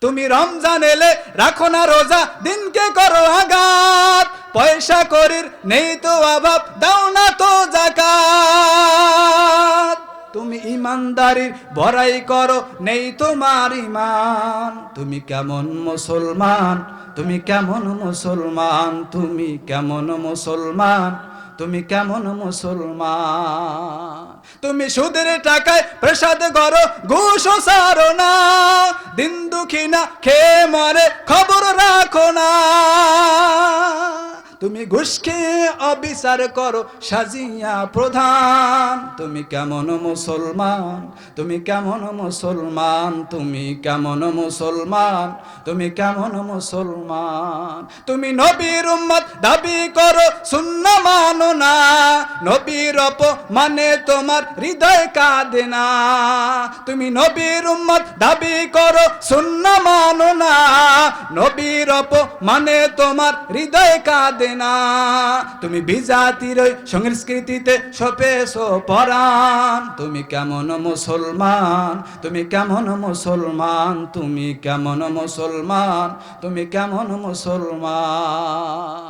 তুমি রমজান এলে রাখো না রোজা, দিনকে করো আঘাত। পয়সা করির নেই তো অভাব, দাও না তো যাকাত। তুমি ইমানদারির বড়াই করো, নেই তোমার ইমান। তুমি কেমন মুসলমান, তুমি কেমন মুসলমান, তুমি কেমন মুসলমান, তুমি কেমন মুসলমান। তুমি সুদের টাকায় প্রসাদ করো, ঘুষ সারো না। দিন দুঃখী না খেয়ে মরে, খবর রাখো না। তুমি ঘুষ খেয়ে অবিচার করো, সাজিয়া প্রধান। তুমি কেমন মুসলমান, তুমি কেমন মুসলমান, তুমি কেমন মুসলমান, তুমি কেমন মুসলমান। তুমি নবীর উম্মত দাবি করো, সুন্নাহ মানো না। নবীর অপমানে তোমার হৃদয় কাঁদে না। তুমি নবীর উম্মত দাবি করো, সুন্নাহ মানো না। নবীর অপমানে তোমার হৃদয় কাঁদে না। তুমি বিজাতির ওই সংস্কৃতিতে সপেছো পরাণ। তুমি কেমন মুসলমান, তুমি কেমন মুসলমান, তুমি কেমন মুসলমান, তুমি কেমন মুসলমান।